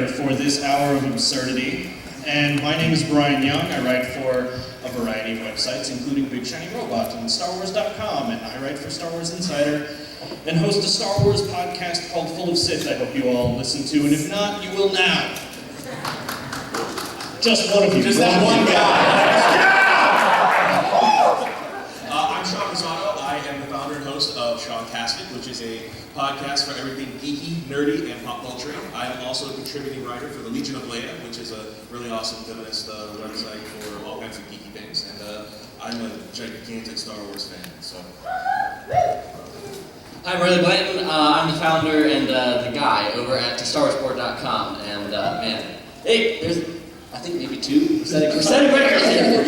writer for this hour of absurdity. And my name is Brian Young. I write for a variety of websites, including Big Shiny Robot and StarWars.com, and I write for Star Wars Insider, and host a Star Wars podcast called Full of Sith I hope you all listen to, and if not, you will now. Just one of you. Just that one guy. I'm Sean Rosado. I am the founder and host of Sean Casket, which is a podcast for everything geeky, nerdy, and pop culture. I am also a contributing writer for the Legion of Leia, which is a really awesome feminist website for all kinds of geeky things. And I'm a gigantic Star Wars fan. So. I'm Riley Blanton. I'm the founder and the guy over at StarWarsPort.com. And man, hey, there's I think maybe two prosthetic records here.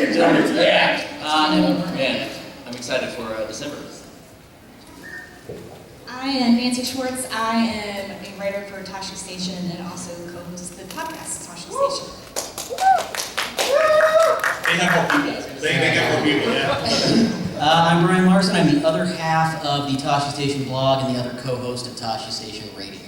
Yeah. And man, I'm excited for December. I am Nancy Schwartz. I am a writer for Tashi Station and also co-host the podcast Tashi Station. They have more people. They got more people, yeah. I'm Brian Larson. I'm the other half of the Tashi Station blog and the other co-host of Tashi Station Radio.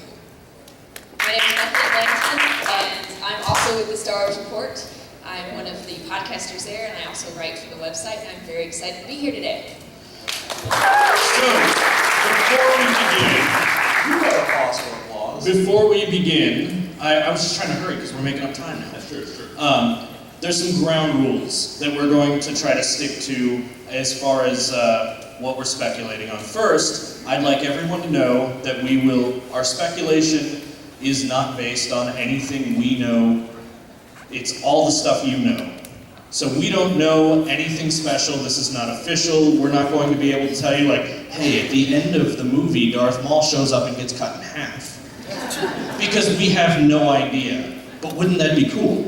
My name is Bethany Langston, and I'm also with the Star Wars Report. I'm one of the podcasters there, and I also write for the website, and I'm very excited to be here today. Before we begin, I was just trying to hurry because we're making up time now. That's true. There's some ground rules that we're going to try to stick to as far as what we're speculating on. First, I'd like everyone to know that our speculation is not based on anything we know. It's all the stuff you know. So we don't know anything special. This is not official. We're not going to be able to tell you, like, hey, at the end of the movie, Darth Maul shows up and gets cut in half. Because we have no idea. But wouldn't that be cool?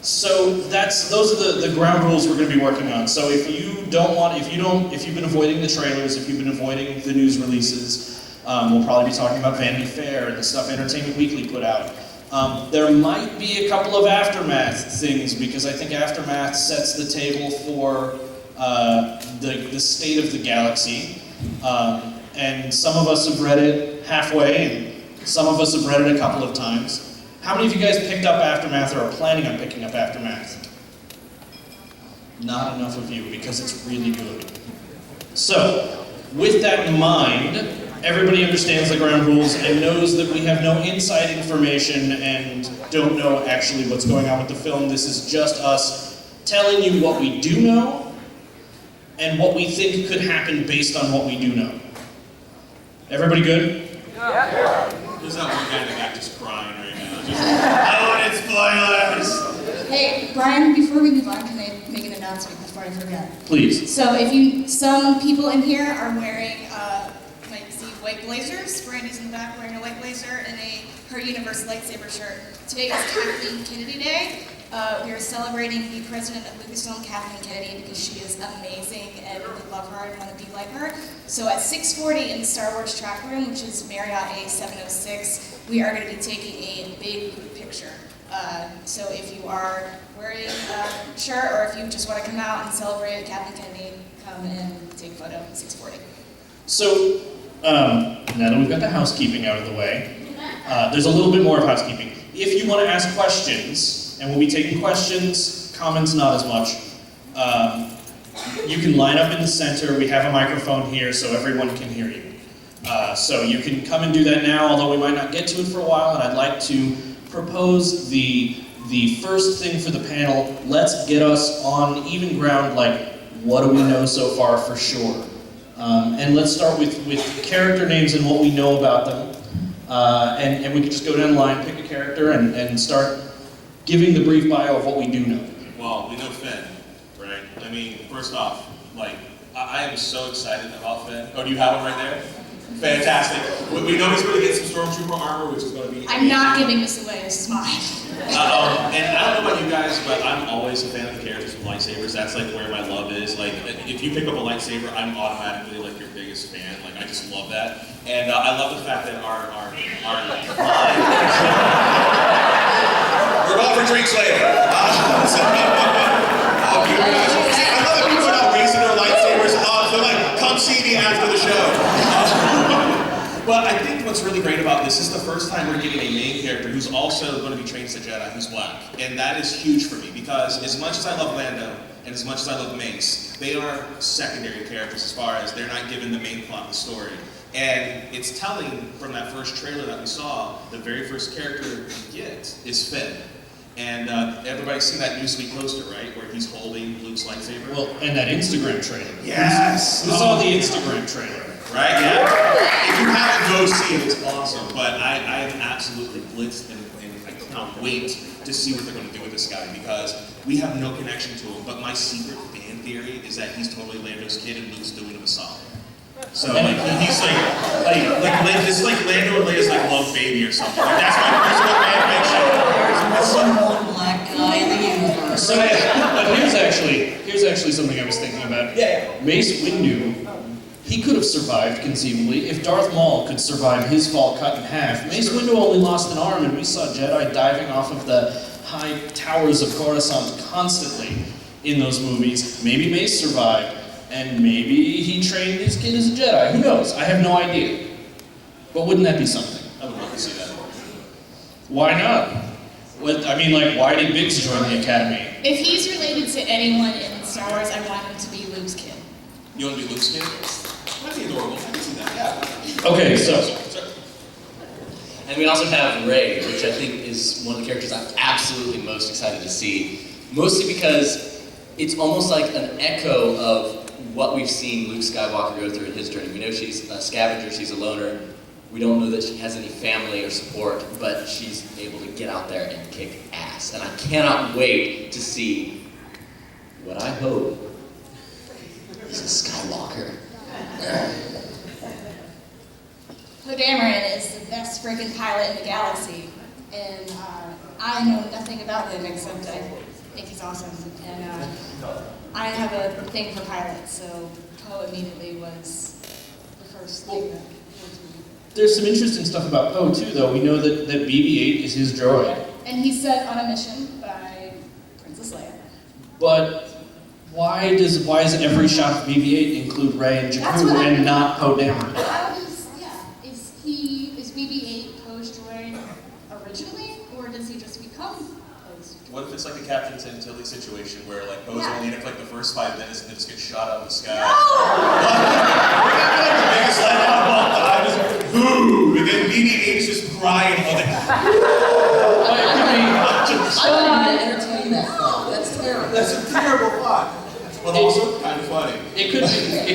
So those are the ground rules we're going to be working on. So if you've been avoiding the trailers, if you've been avoiding the news releases, we'll probably be talking about Vanity Fair and the stuff Entertainment Weekly put out. There might be a couple of Aftermath things, because I think Aftermath sets the table for the state of the galaxy. And some of us have read it halfway, and some of us have read it a couple of times. How many of you guys picked up Aftermath or are planning on picking up Aftermath? Not enough of you, because it's really good. So, with that in mind, everybody understands the ground rules and knows that we have no inside information and don't know actually what's going on with the film. This is just us telling you what we do know and what we think could happen based on what we do know. Everybody good? Yeah. There's that one guy in the back just crying right now. Just, I wanted spoilers! Hey, Brian, before we move on, can I make an announcement before I forget? Please. So some people in here are wearing, white blazers. Brandy's in the back wearing a white blazer and her Universe lightsaber shirt. Today is Kathleen Kennedy Day. We are celebrating the president of Lucasfilm, Kathleen Kennedy, because she is amazing and we love her and want to be like her. So at 6:40 in the Star Wars track room, which is Marriott A706, we are going to be taking a big group picture. So if you are wearing a shirt or if you just want to come out and celebrate Kathleen Kennedy, come and take a photo at 6:40. So, now that we've got the housekeeping out of the way, there's a little bit more of housekeeping. If you want to ask questions, and we'll be taking questions, comments not as much, you can line up in the center. We have a microphone here so everyone can hear you. So you can come and do that now, although we might not get to it for a while, and I'd like to propose the first thing for the panel. Let's get us on even ground, like, what do we know so far for sure? And let's start with character names and what we know about them. And we can just go down the line, pick a character, and start giving the brief bio of what we do know. Well, we know Finn, right? I mean, first off, like, I am so excited about Finn. Oh, do you have him right there? Fantastic. We know he's going to get some Stormtrooper armor, which is going to be I'm not giving this away, this is mine. And I don't know about you guys, but I'm always a fan of the characters with lightsabers. That's like where my love is. Like, if you pick up a lightsaber, I'm automatically like your biggest fan. Like, I just love that. And I love the fact that our we're going for drinks later. I love that people are not raising their lightsabers up. They're like, come see me after the show. But I think what's really great about this is the first time we're getting a main character who's also going to be trained as a Jedi, who's black. And that is huge for me, because as much as I love Lando, and as much as I love Mace, they are secondary characters as far as they're not given the main plot of the story. And it's telling from that first trailer that we saw, the very first character we get is Finn. And everybody's seen that Newsweek poster, right? Where he's holding Luke's lightsaber. Well, and that Instagram trailer. Yes! Who saw the Instagram trailer? Right? Yeah. If you haven't, go see it. It's awesome. But I am absolutely blitzed, and I cannot wait to see what they're going to do with this guy, because we have no connection to him. But my secret fan theory is that he's totally Lando's kid and Luke's doing him a solid. So like he's it's like Lando and Leia's like love baby or something. Like, that's my personal fan fiction. There's only one black guy in the universe. So, but here's actually something I was thinking about. Mace Windu, he could have survived conceivably if Darth Maul could survive his fall cut in half. Mace Windu only lost an arm, and we saw Jedi diving off of the high towers of Coruscant constantly in those movies. Maybe Mace survived. And maybe he trained his kid as a Jedi. Who knows? I have no idea. But wouldn't that be something? I would love to see that. Why not? Why did Biggs join the Academy? If he's related to anyone in Star Wars, I want him to be Luke's kid. You want to be Luke's kid? That'd be adorable. I can see that. Yeah. Okay, so And we also have Rey, which I think is one of the characters I'm absolutely most excited to see. Mostly because it's almost like an echo of what we've seen Luke Skywalker go through in his journey. We know she's a scavenger, she's a loner. We don't know that she has any family or support, but she's able to get out there and kick ass. And I cannot wait to see what I hope is a Skywalker. Poe Dameron is the best freaking pilot in the galaxy, and I know nothing about him except I think he's awesome. And I have a thing for pilots, so Poe immediately was the first thing that came to me. there's some interesting stuff about Poe too, though. We know that BB-8 is his droid. And he's sent on a mission by Princess Leia. But why does every shot of BB-8 include Rey and Jakku and not Poe Dameron? Is BB-8 Poe's droid originally, or does he just become Poe's droid? What if it's like a Captain Tilly situation where like Poe's only in it for like the first 5 minutes and then just gets shot out of the sky? The biggest letdown of all time is boo! And then BB-8's just crying all the I didn't even entertain that thought. That's terrible. That's a terrible thought. But also kind of funny. It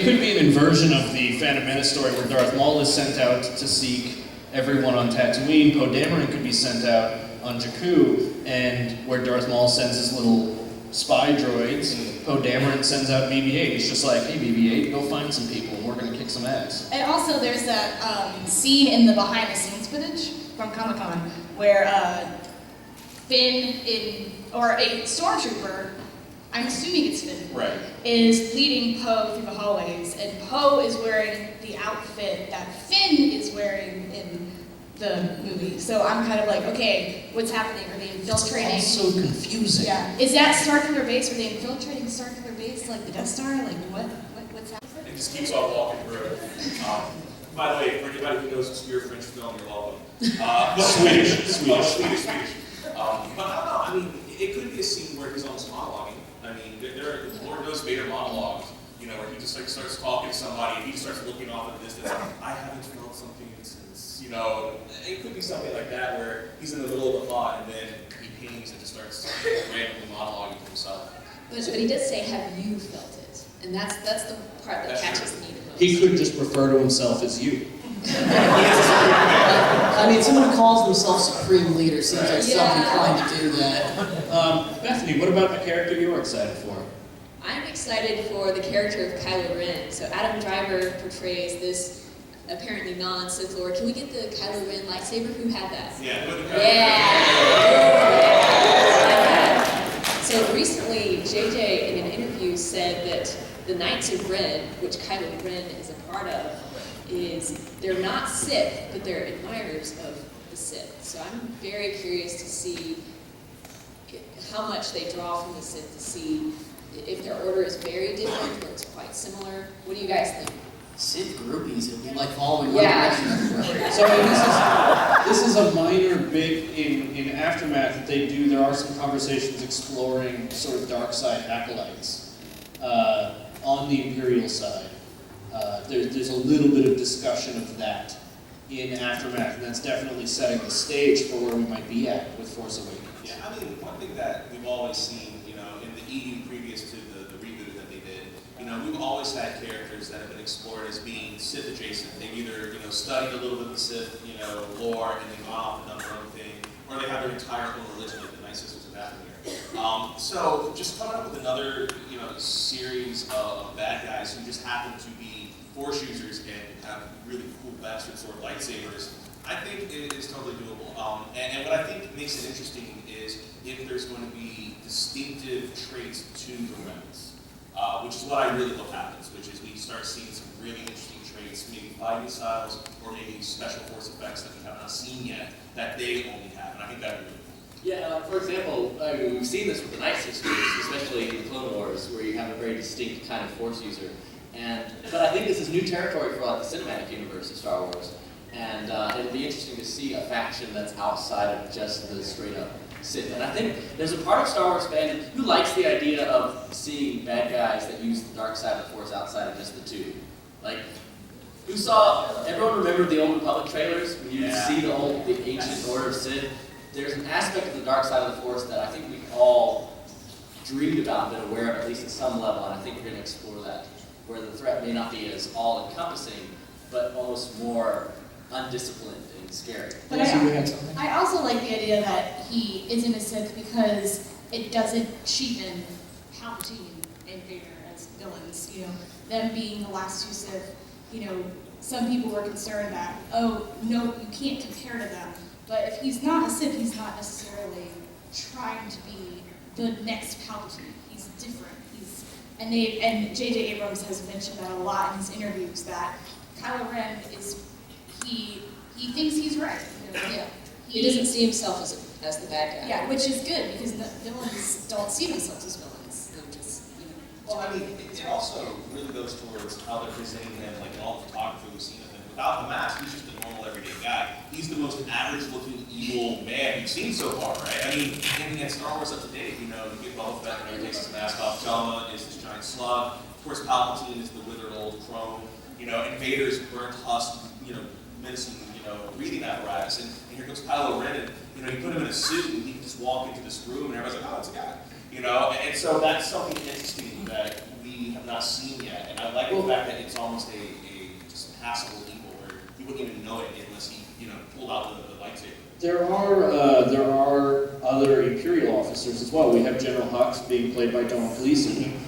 could be an inversion of the Phantom Menace story where Darth Maul is sent out to seek everyone on Tatooine. Poe Dameron could be sent out on Jakku, and where Darth Maul sends his little spy droids, Poe Dameron sends out BB-8. It's just like, hey BB-8, go find some people, and we're gonna kick some ass. And also there's that scene in the behind-the-scenes footage from Comic-Con where Finn or a stormtrooper, I'm assuming it's Finn, Right. is leading Poe through the hallways, and Poe is wearing the outfit that Finn is wearing in the movie. So I'm kind of like, okay, what's happening? Are they infiltrating? It's all so confusing. Yeah. Is that Starkiller Base? Are they infiltrating Starkiller Base like the Death Star? Like what's happening? It just keeps on walking through. By the way, for anybody who knows obscure French film, you're welcome. Swedish. But I don't know. I mean, it could be a scene where he's almost monologuing. I mean, Lord knows Vader monologues. You know, where he just like starts talking to somebody and he just starts looking off in the distance. I haven't felt something since, you know. It could be something like that where he's in the middle of a thought and then he hangs and just starts randomly monologuing to himself. But he does say, have you felt it? And that's the part that catches me the most. He could just refer to himself as you. I mean, someone who calls themselves Supreme Leader seems like self-inclined to do that. Bethany, what about the character you're excited for? I'm excited for the character of Kylo Ren. So Adam Driver portrays this apparently non-Sith Lord. Can we get the Kylo Ren lightsaber? Who had that? Yeah, put the Yeah. So recently, JJ in an interview said that the Knights of Ren, which Kylo Ren is a part of, they're not Sith, but they're admirers of the Sith. So I'm very curious to see how much they draw from the Sith, to see if their order is very different or it's quite similar. What do you guys think? Sith groupies, it'll be like following Yeah. one direction. So I mean, this is a minor bit in Aftermath that they do. There are some conversations exploring sort of dark side acolytes on the Imperial side. There's a little bit of discussion of that in Aftermath, and that's definitely setting the stage for where we might be at with Force Awakens. Yeah, I mean, one thing that we've always seen, you know, in the EU previous to the reboot that they did, you know, we've always had characters that have been explored as being Sith adjacent. They've either, you know, studied a little bit of the Sith, you know, lore, and then gone off and done their own thing, or they have their entire own religion, like the Night Sisters of Dathomir. So just coming up with another, you know, series of bad guys who just happen to be Force users and have really cool bastard sword lightsabers, I think it is totally doable. And what I think makes it interesting is if there's going to be distinctive traits to the remnants, which is what I really hope happens, which is we start seeing some really interesting traits, maybe fighting styles, or maybe special force effects that we have not seen yet, that they only have, and I think that would be Yeah, for example, I mean, we've seen this with the Night Sisters, especially in the Clone Wars, where you have a very distinct kind of Force user. But I think this is new territory for like the cinematic universe of Star Wars, and it'll be interesting to see a faction that's outside of just the straight-up Sith. And I think there's a part of Star Wars fandom who likes the idea of seeing bad guys that use the dark side of the Force outside of just the two. Like, everyone remember the Old Republic trailers when you see the ancient Order of Sith? There's an aspect of the dark side of the Force that I think we've all dreamed about, been aware of at least at some level, and I think we're going to explore that, where the threat may not be as all-encompassing, but almost more undisciplined and scary. But I also like the idea that he isn't a Sith because it doesn't cheapen Palpatine and Vader as villains. You know, them being the last two Sith, you know, some people were concerned that, oh, no, you can't compare to them. But if he's not a Sith, he's not necessarily trying to be the next Palpatine. He's different. And J.J. Abrams has mentioned that a lot in his interviews, that Kylo Ren he thinks he's right. You know? Yeah. He doesn't see himself as the bad guy. Yeah, which is good because the villains don't see themselves as villains. They're just, you know. Well, I mean, it also really goes towards how they're presenting him, like in all the photography we've seen of him. Without the mask, he's just a normal, everyday guy. He's the most average-looking, evil man you've seen so far, right? I mean, in Star Wars Up to Date, you know, you get Boba Fett when he takes his mask off. Jabba is this giant slug. Of course, Palpatine is the withered old crone. You know, and Vader's burnt husk, you know, menacing, you know, breathing apparatus. And here comes Kylo Ren, and you know, you put him in a suit, and he can just walk into this room, and everybody's like, oh, it's a guy. You know, and so that's something interesting that we have not seen yet. And I like the fact that it's almost a just passable evil where you wouldn't even know it unless he, you know, pulled out the lightsaber. There are other Imperial officers as well. We have General Hux being played by Donald Gleason.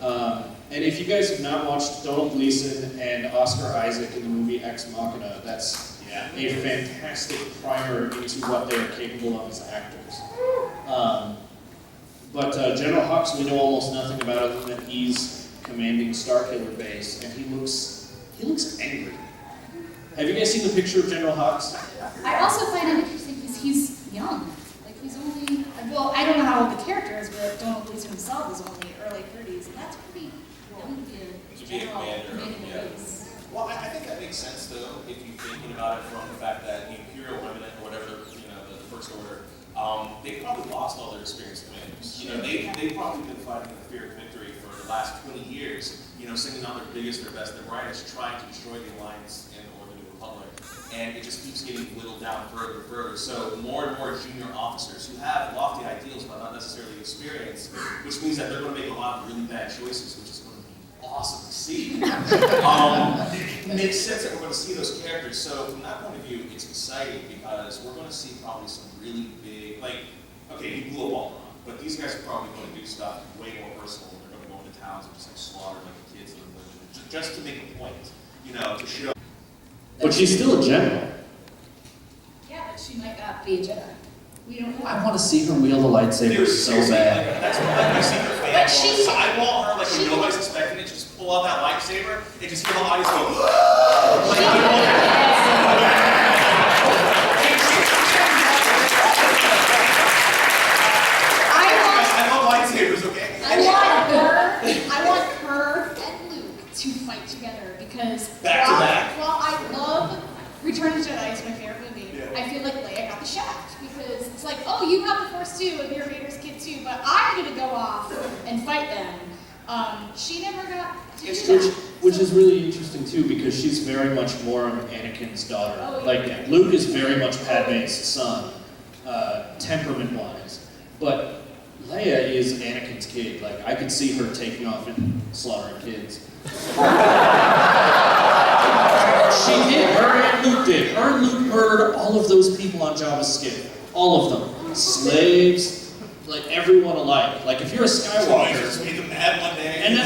And if you guys have not watched Donald Gleason and Oscar Isaac in the movie Ex Machina, that's a fantastic primer into what they are capable of as actors. But General Hux, we know almost nothing about other than that he's commanding Starkiller Base, and he looks angry. Have you guys seen the picture of General Hux? I also find it interesting because he's young. Like he's only, well, I don't know how old the character is, but Donald Gleason himself is only early 30s, and that's pretty young to be a general commanding a base. Well, I think that makes sense, though, if you're thinking about it from the fact that the Imperial Remnant, or whatever, you know, the First Order, they probably lost all their experienced commanders. You know, they've probably been fighting the fear of victory for the last 20 years, you know, sending out their biggest, their best, their brightest, trying to destroy the Alliance or the New Republic. And it just keeps getting whittled down further and further. So more and more junior officers who have lofty ideals but not necessarily experience, which means that they're going to make a lot of really bad choices, which is going to be awesome to see. It makes sense that we're going to see those characters. So from that point of view, it's exciting because we're going to see probably some really big, like, okay, he blew a wall around, but these guys are probably going to do stuff way more personal. They're going to go into towns and just like slaughter like the kids in the village, just to make a point, you know, to show. But she's still a general. Yeah, but she might not be a Jedi. We don't know. I want to see her wield a lightsaber so bad. Like, that's what my secret fan But she- I want her, like, when nobody's expecting it, just pull out that lightsaber and just hear the audience go, I love lightsabers, okay? I want her and Luke to fight together because Back to back. while I love Return of the Jedi, is my favorite movie, Yeah. I feel like Leia got the shaft because it's like, oh, you got the Force too, and you're Vader's kid too, but I'm gonna go off and fight them. She never got to do that. Which is really interesting too, because she's very much more of Anakin's daughter. Oh, yeah. Like Luke is very much Padme's son, temperament-wise, but Leia is Anakin's kid. Like I could see her taking off and slaughtering kids. She did. Her and Luke did. Her and Luke murdered all of those people on Jabba's skip. All of them. Slaves, like everyone alike. Like if you're a Skywalker, Just made them mad one day. and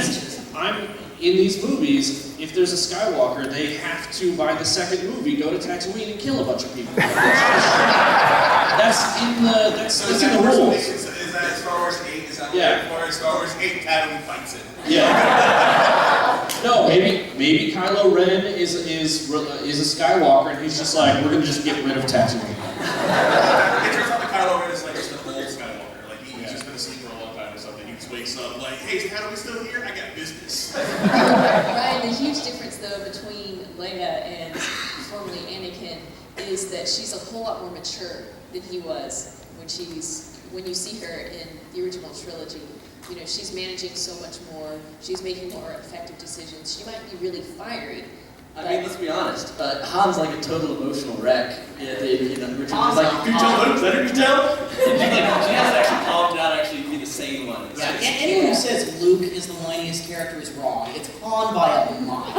I'm in these movies. If there's a Skywalker, they have to by the second movie go to Tatooine and kill a bunch of people. That's in the Force rules. Awakens, is that Star Wars 8? Is that Yeah. what Star Wars 8 Tatooine fights it? Yeah. No, maybe Kylo Ren is a Skywalker, and he's just like, we're gonna just get rid of Tatooine. It turns out that Kylo Ren is like just an old Skywalker. Like he's just been asleep for a long time or something. He just wakes up like, hey, is Tatooine still here? I got business. Ryan, the huge difference though between Leia and formerly Anakin is that she's a whole lot more mature than he was when you see her in the original trilogy. You know, she's managing so much more. She's making more effective decisions. She might be really fiery. I mean, let's be honest. Han's like a total emotional wreck. Richard was Han's like, not "Could you tell? Han." Better you tell?" She has to actually calm down, actually be the sane one. Yeah, anyone who says Luke is the whiniest character is wrong. It's Han by a mile.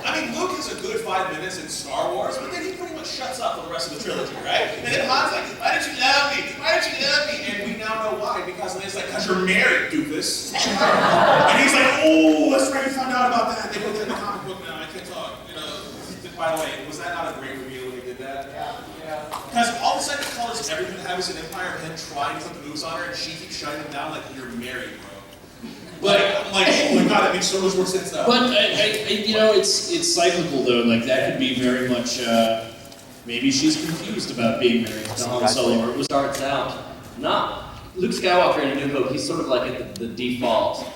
I mean, Luke is a good 5 minutes in Star Wars, but then he pretty much shuts up for the rest of the trilogy, right? And then Han's like, why don't you love me? Why don't you love me? And we now know why, because Leia's like, because you're married, doofus. And he's like, oh, that's right, we found out about that. They put that in the comic book now, I can't talk. You know, by the way, was that not a great reveal when they did that? Yeah. Because all of a sudden, calls everything that happens in Empire of him trying to put moves on her, and she keeps shutting him down like, you're married, bro. But I'm like, oh my god, that makes so much more sense now. But it's cyclical though. Like that could be very much. Maybe she's confused about being married to Han Solo. Or it was Starts out not Luke Skywalker in A New Hope. He's sort of like at the default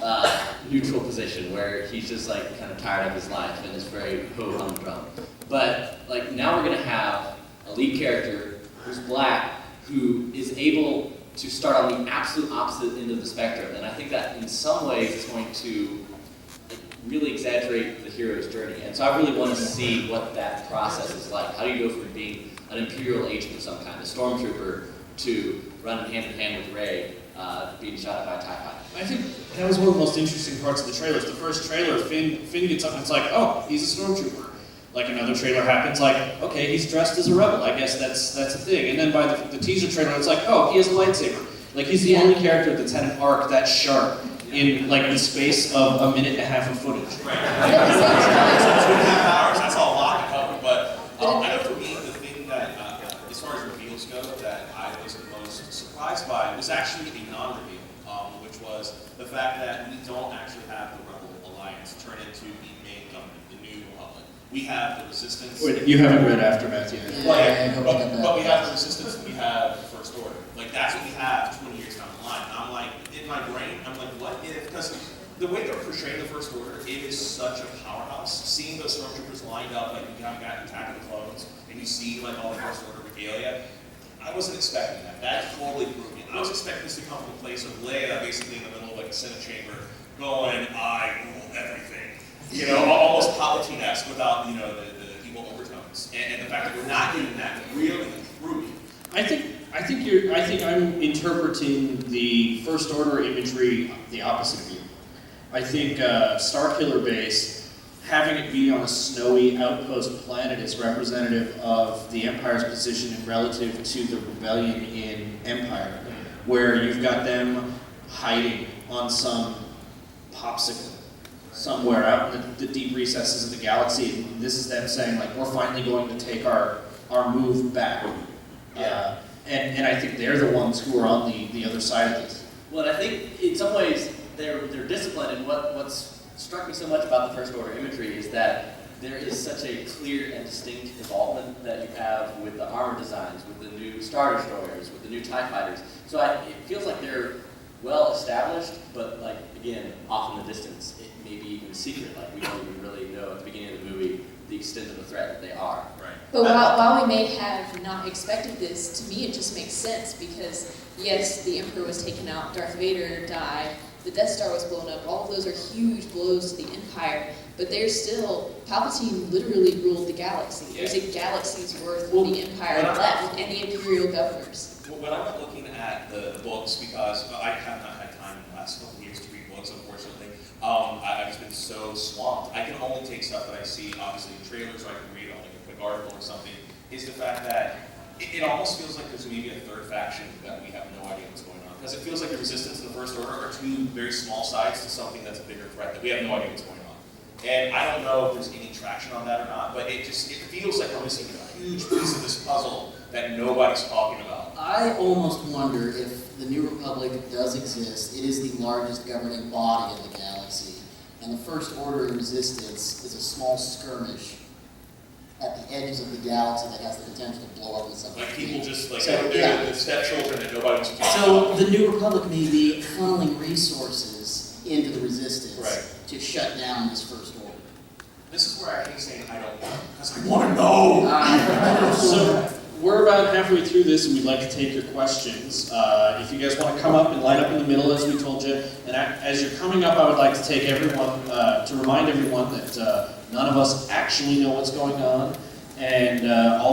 neutral position where he's just like kind of tired of his life and is very humdrum. But like now we're gonna have a lead character who's black who is able to start on the absolute opposite end of the spectrum, and I think that in some ways is going to really exaggerate the hero's journey. And so I really want to see what that process is like. How do you go from being an Imperial agent of some kind, a stormtrooper, to running hand in hand with Rey, being shot at by a TIE fighter? I think that was one of the most interesting parts of the trailers. The first trailer, Finn gets up and it's like, oh, he's a stormtrooper. Like another trailer happens, like, okay, he's dressed as a rebel. I guess that's a thing. And then by the teaser trailer, it's like, oh, he has a lightsaber. Like he's the only character that's had an arc that sharp in like the space of a minute and a half of footage. Right. 2.5 hours, that's a lot to cover, but I know for me, the thing that, as far as reveals go, that I was the most surprised by was actually a non-reveal, which was the fact that we don't actually have the Rebel Alliance turn into the main government, the New Republic. We have the Resistance. Wait, you haven't read Aftermath yet. But we have the Resistance and we have the First Order. Like, that's what we have 20 years down the line. And I'm like, in my brain, I'm like, what if? Because the way they're portraying the First Order, it is such a powerhouse. Seeing those stormtroopers lined up, like, you got Attack of the Clones, and you see, like, all the First Order regalia, I wasn't expecting that. That totally blew me. I was expecting this to come from a place of Leia, basically in the middle of, like, a Senate chamber, going, I rule everything. You know, almost Palpatine-esque without, you know, the evil overtones. And the fact that we're not doing that really threw me. I think I'm interpreting the First Order imagery the opposite of you. I think Starkiller Base, having it be on a snowy outpost planet, is representative of the Empire's position relative to the rebellion in Empire, where you've got them hiding on some popsicle somewhere out in the deep recesses of the galaxy. And this is them saying, like, we're finally going to take our move back. Yeah. And I think they're the ones who are on the other side of this. Well, I think in some ways they're disciplined, and what's struck me so much about the First Order imagery is that there is such a clear and distinct involvement that you have with the armor designs, with the new Star Destroyers, with the new TIE Fighters. So it feels like they're well established, but like, again, off in the distance. It maybe even secret. Like we don't even really know at the beginning of the movie the extent of the threat that they are. Right. But while we may have not expected this, to me it just makes sense because, yes, the Emperor was taken out, Darth Vader died, the Death Star was blown up, all of those are huge blows to the Empire, but there's still, Palpatine literally ruled the galaxy. There's a galaxy's worth of the Empire left, and the Imperial governors. When I went looking at the books, because I have not had time in the last couple of years to read books, unfortunately, I've just been so swamped. I can only take stuff that I see, obviously, in trailers, or I can read like a quick article or something, is the fact that it almost feels like there's maybe a third faction that we have no idea what's going on. Because it feels like the Resistance and the First Order are two very small sides to something that's a bigger threat that we have no idea what's going on. And I don't know if there's any traction on that or not, but it feels like we're missing a huge piece of this puzzle that nobody's talking about. I almost wonder if the New Republic does exist. It is the largest governing body in the galaxy, and the First Order and Resistance is a small skirmish at the edges of the galaxy that has the potential to blow up in something. Like people just like So, they're the stepchildren that nobody was talking So about. the New Republic may be funneling resources into the Resistance Right. to shut down this First Order. This is where I hate saying I don't know, because I want to know. So we're about halfway through this, and we'd like to take your questions. If you guys want to come up and line up in the middle, as we told you, and as you're coming up, I would like to take everyone to remind everyone that none of us actually know what's going on, and all